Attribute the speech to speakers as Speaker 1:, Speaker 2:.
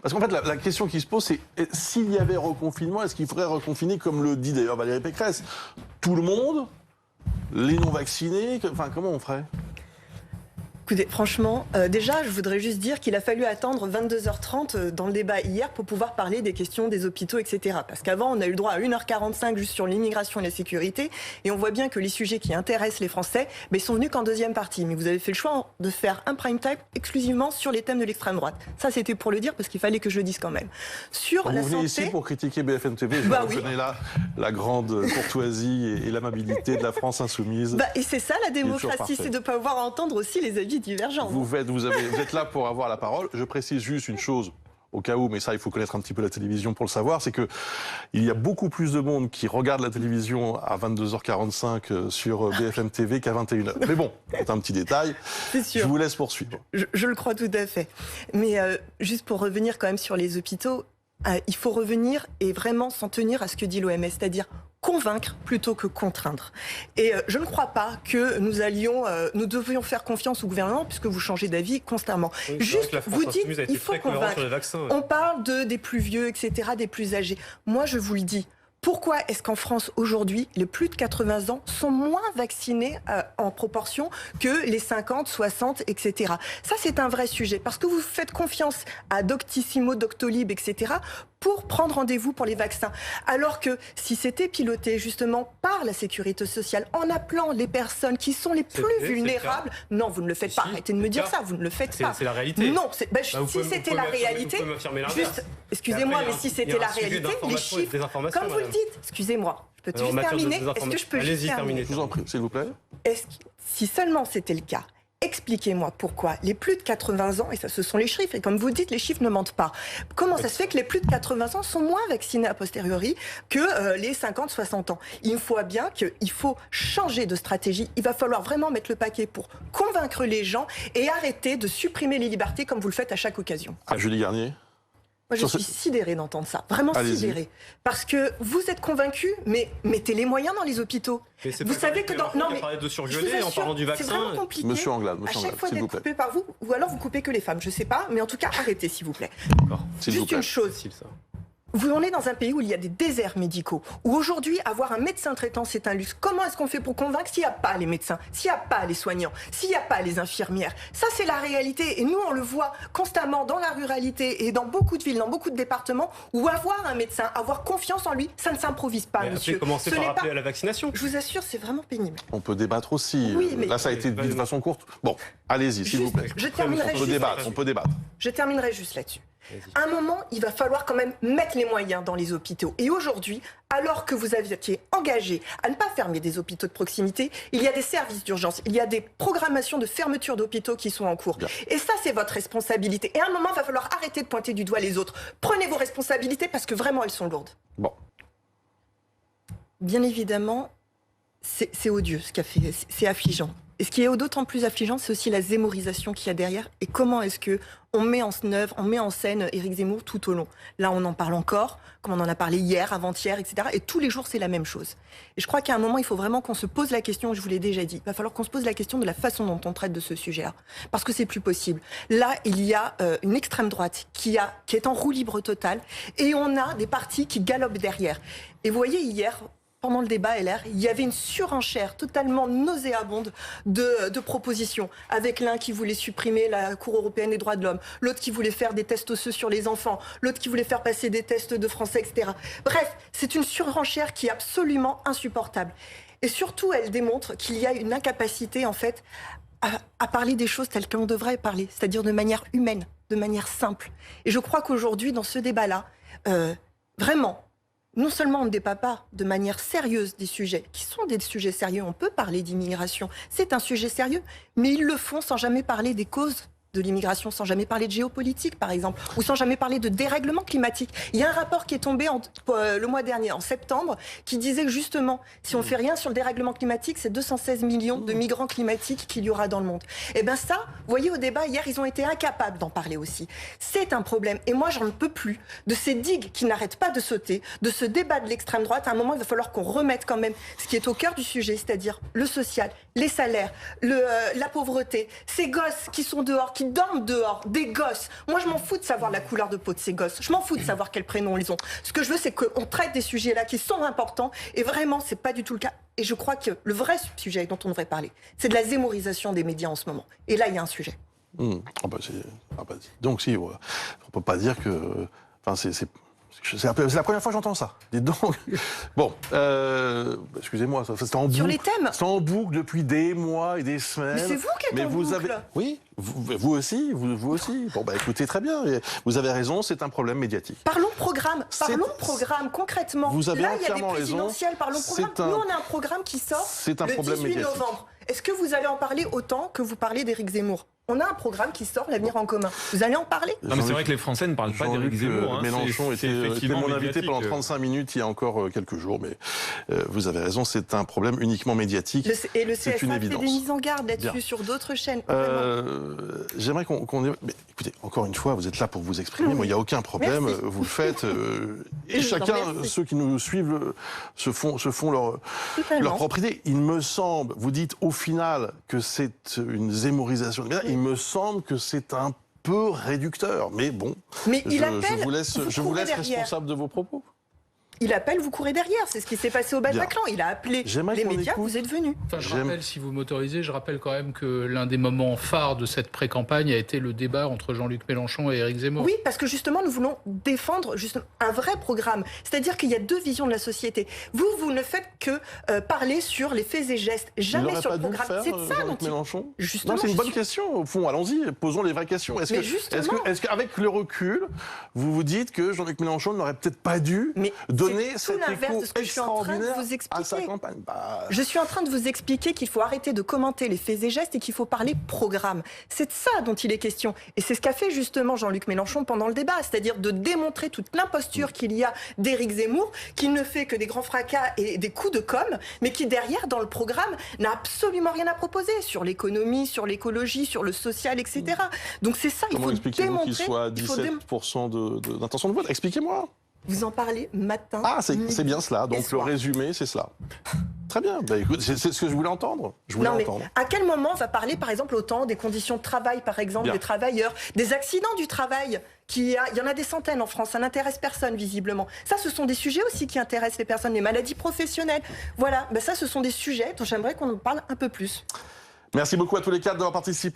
Speaker 1: Parce qu'en fait, la question qui se pose, c'est s'il y avait reconfinement, est-ce qu'il faudrait reconfiner, comme le dit d'ailleurs Valérie Pécresse, tout le monde, les non-vaccinés, enfin, comment on ferait ?
Speaker 2: Écoutez, franchement, déjà, je voudrais juste dire qu'il a fallu attendre 22h30 dans le débat hier pour pouvoir parler des questions des hôpitaux, etc. Parce qu'avant, on a eu le droit à 1h45 juste sur l'immigration et la sécurité. Et on voit bien que les sujets qui intéressent les Français sont venus qu'en deuxième partie. Mais vous avez fait le choix de faire un prime time exclusivement sur les thèmes de l'extrême droite. Ça, c'était pour le dire parce qu'il fallait que je le dise quand même. Sur la
Speaker 1: vous venez
Speaker 2: santé,
Speaker 1: ici pour critiquer BFM TV. Je reconnais là la grande courtoisie et l'amabilité de la France insoumise.
Speaker 2: Et c'est ça la démocratie, c'est de ne pas pouvoir entendre aussi les avis divergents.
Speaker 1: Vous êtes là pour avoir la parole. Je précise juste une chose, au cas où, mais ça, il faut connaître un petit peu la télévision pour le savoir, c'est qu'il y a beaucoup plus de monde qui regarde la télévision à 22h45 sur BFM TV qu'à 21h. Mais bon, c'est un petit détail.
Speaker 2: C'est sûr.
Speaker 1: Je vous laisse poursuivre.
Speaker 2: Je le crois tout à fait. Mais juste pour revenir quand même sur les hôpitaux, il faut revenir et vraiment s'en tenir à ce que dit l'OMS, c'est-à-dire convaincre plutôt que contraindre. Et je ne crois pas que nous devions faire confiance au gouvernement puisque vous changez d'avis constamment.
Speaker 3: Oui,
Speaker 2: juste, vous dites, il faut convaincre. On parle des plus vieux, etc., des plus âgés. Moi, je vous le dis. Pourquoi est-ce qu'en France, aujourd'hui, les plus de 80 ans sont moins vaccinés en proportion que les 50, 60, etc. Ça, c'est un vrai sujet. Parce que vous faites confiance à Doctissimo, Doctolib, etc., pour prendre rendez-vous pour les vaccins. Alors que si c'était piloté justement par la sécurité sociale, en appelant les personnes qui sont les plus vulnérables... Non, vous ne le faites pas. Arrêtez de me dire ça, vous ne le faites pas.
Speaker 3: C'est la réalité.
Speaker 2: Non, si c'était la réalité... Juste, excusez-moi, mais si c'était la réalité, les chiffres... Comme vous le dites, excusez-moi, je peux juste terminer. Est-ce que je peux juste terminer ?
Speaker 1: Je vous en prie, s'il vous plaît.
Speaker 2: Si seulement c'était le cas, expliquez-moi pourquoi les plus de 80 ans, et ça ce sont les chiffres, et comme vous dites, les chiffres ne mentent pas, comment ça se fait que les plus de 80 ans sont moins vaccinés a posteriori que les 50-60 ans ? Il faut bien qu'il faut changer de stratégie, il va falloir vraiment mettre le paquet pour convaincre les gens et arrêter de supprimer les libertés comme vous le faites à chaque occasion.
Speaker 1: Julie Garnier.
Speaker 2: Moi, je suis sidérée d'entendre ça, vraiment sidérée. Parce que vous êtes convaincus, mais mettez les moyens dans les hôpitaux.
Speaker 3: Vous savez que dans... Non, mais parler de surgelé en parlant du vaccin.
Speaker 2: C'est vraiment compliqué.
Speaker 1: Monsieur Anglade,
Speaker 2: à chaque fois d'être coupé par vous, ou alors vous coupez que les femmes, je sais pas, mais en tout cas, arrêtez, s'il vous plaît.
Speaker 3: D'accord.
Speaker 2: Juste une chose. On est dans un pays où il y a des déserts médicaux, où aujourd'hui, avoir un médecin traitant, c'est un luxe. Comment est-ce qu'on fait pour convaincre s'il n'y a pas les médecins, s'il n'y a pas les soignants, s'il n'y a pas les infirmières ? Ça, c'est la réalité. Et nous, on le voit constamment dans la ruralité et dans beaucoup de villes, dans beaucoup de départements, où avoir un médecin, avoir confiance en lui, ça ne s'improvise pas, monsieur.
Speaker 3: Commencez par appeler à la vaccination.
Speaker 2: Je vous assure, c'est vraiment pénible.
Speaker 1: On peut débattre aussi.
Speaker 2: Oui, mais...
Speaker 1: Là, ça a été dit de façon courte. Bon, allez-y, s'il vous plaît. On peut débattre.
Speaker 2: Je terminerai juste là-dessus. À un moment, il va falloir quand même mettre les moyens dans les hôpitaux. Et aujourd'hui, alors que vous aviez engagé à ne pas fermer des hôpitaux de proximité, il y a des services d'urgence, il y a des programmations de fermeture d'hôpitaux qui sont en cours. Bien. Et ça, c'est votre responsabilité. Et à un moment, il va falloir arrêter de pointer du doigt les autres. Prenez vos responsabilités parce que vraiment, elles sont lourdes.
Speaker 1: Bon.
Speaker 2: Bien évidemment, c'est odieux ce qu'a fait, c'est affligeant. Et ce qui est d'autant plus affligeant, c'est aussi la zémorisation qu'il y a derrière. Et comment est-ce qu'on met en œuvre, on met en scène Éric Zemmour tout au long. Là, on en parle encore, comme on en a parlé hier, avant-hier, etc. Et tous les jours, c'est la même chose. Et je crois qu'à un moment, il faut vraiment qu'on se pose la question, je vous l'ai déjà dit, il va falloir qu'on se pose la question de la façon dont on traite de ce sujet-là. Parce que c'est plus possible. Là, il y a une extrême droite qui est en roue libre totale. Et on a des partis qui galopent derrière. Et vous voyez, hier... Pendant le débat LR, il y avait une surenchère totalement nauséabonde de propositions. Avec l'un qui voulait supprimer la Cour européenne des droits de l'homme, l'autre qui voulait faire des tests osseux sur les enfants, l'autre qui voulait faire passer des tests de français, etc. Bref, c'est une surenchère qui est absolument insupportable. Et surtout, elle démontre qu'il y a une incapacité, en fait, à parler des choses telles qu'on devrait parler, c'est-à-dire de manière humaine, de manière simple. Et je crois qu'aujourd'hui, dans ce débat-là, vraiment... Non seulement on ne débat pas de manière sérieuse des sujets, qui sont des sujets sérieux, on peut parler d'immigration, c'est un sujet sérieux, mais ils le font sans jamais parler des causes de l'immigration, sans jamais parler de géopolitique, par exemple, ou sans jamais parler de dérèglement climatique. Il y a un rapport qui est tombé le mois dernier, en septembre, qui disait que justement, si on ne fait rien sur le dérèglement climatique, c'est 216 millions de migrants climatiques qu'il y aura dans le monde. Et bien ça, vous voyez, au débat, hier, ils ont été incapables d'en parler aussi. C'est un problème. Et moi, j'en peux plus de ces digues qui n'arrêtent pas de sauter, de ce débat de l'extrême droite. À un moment, il va falloir qu'on remette quand même ce qui est au cœur du sujet, c'est-à-dire le social, les salaires, la pauvreté, ces gosses qui sont dehors, qui dorment dehors, des gosses. Moi, je m'en fous de savoir la couleur de peau de ces gosses. Je m'en fous de savoir quel prénom ils ont. Ce que je veux, c'est qu'on traite des sujets là qui sont importants. Et vraiment, c'est pas du tout le cas. Et je crois que le vrai sujet dont on devrait parler, c'est de la zémorisation des médias en ce moment. Et là, il y a un sujet.
Speaker 1: Donc, si, on peut pas dire que. Enfin, c'est la première fois que j'entends ça. Dites donc. Bon, excusez-moi, c'est en boucle.
Speaker 2: Sur les thèmes.
Speaker 1: C'est en boucle depuis des mois et des semaines.
Speaker 2: Mais c'est vous qui êtes en boucle.
Speaker 1: Oui, vous aussi, vous aussi. Bon, écoutez, très bien. Vous avez raison, c'est un problème médiatique.
Speaker 2: Parlons programme. Parlons programme, concrètement.
Speaker 1: Vous avez
Speaker 2: là, il y a des
Speaker 1: entièrement
Speaker 2: présidentielles. Parlons programme. Nous, on a un programme qui sort le 18 novembre. Est-ce que vous allez en parler autant que vous parlez d'Éric Zemmour ? On a un programme qui sort, l'avenir en commun. Vous allez en parler ?
Speaker 4: Non, mais c'est vrai que les Français ne parlent pas d'Éric Zemmour.
Speaker 1: Mélenchon était mon invité pendant 35 minutes il y a encore quelques jours, mais vous avez raison, c'est un problème uniquement médiatique.
Speaker 2: Et le CSA fait des mises en garde là-dessus sur d'autres chaînes.
Speaker 1: J'aimerais mais écoutez, encore une fois, vous êtes là pour vous exprimer. Moi, il n'y a aucun problème.
Speaker 2: Merci.
Speaker 1: Vous le faites. Et chacun, ceux qui nous suivent, se font leur propre idée. Il me semble, vous dites au final que c'est une zémorisation des médias. Il me semble que c'est un peu réducteur. Mais bon,
Speaker 2: mais
Speaker 1: je vous laisse responsable de vos propos.
Speaker 2: Il appelle, vous courez derrière. C'est ce qui s'est passé au Bataclan. Il a appelé les médias, vous êtes venus.
Speaker 5: Enfin, je rappelle, si vous m'autorisez, je rappelle quand même que l'un des moments phares de cette pré-campagne a été le débat entre Jean-Luc Mélenchon et Éric Zemmour.
Speaker 2: Oui, parce que justement, nous voulons défendre un vrai programme. C'est-à-dire qu'il y a deux visions de la société. Vous ne faites que parler sur les faits et gestes, jamais sur le programme.
Speaker 1: C'est ça, Jean-Luc Mélenchon.
Speaker 2: Justement,
Speaker 1: c'est une bonne question, au fond. Allons-y, posons les vraies questions. Est-ce qu'avec le recul, vous vous dites que Jean-Luc Mélenchon n'aurait peut-être pas dû donner cet écho
Speaker 2: de ce que je suis en train de vous expliquer.
Speaker 1: À sa campagne.
Speaker 2: Je suis en train de vous expliquer qu'il faut arrêter de commenter les faits et gestes et qu'il faut parler programme. C'est de ça dont il est question. Et c'est ce qu'a fait justement Jean-Luc Mélenchon pendant le débat, c'est-à-dire de démontrer toute l'imposture qu'il y a d'Éric Zemmour, qui ne fait que des grands fracas et des coups de com', mais qui derrière, dans le programme, n'a absolument rien à proposer sur l'économie, sur l'écologie, sur le social, etc. Donc c'est ça, il faut démontrer... Comment expliquez-vous
Speaker 1: qu'il soit à 17% d'intention de vote ? Expliquez-moi.
Speaker 2: Vous en parlez matin.
Speaker 1: Ah, c'est bien cela. Donc le résumé, c'est cela. Très bien. Écoute, c'est ce que je voulais entendre.
Speaker 2: À quel moment on va parler, par exemple, autant des conditions de travail, par exemple, des travailleurs, des accidents du travail il y en a des centaines en France. Ça n'intéresse personne, visiblement. Ça, ce sont des sujets aussi qui intéressent les personnes, les maladies professionnelles. Voilà. Ça, ce sont des sujets dont j'aimerais qu'on en parle un peu plus.
Speaker 1: Merci beaucoup à tous les quatre d'avoir participé.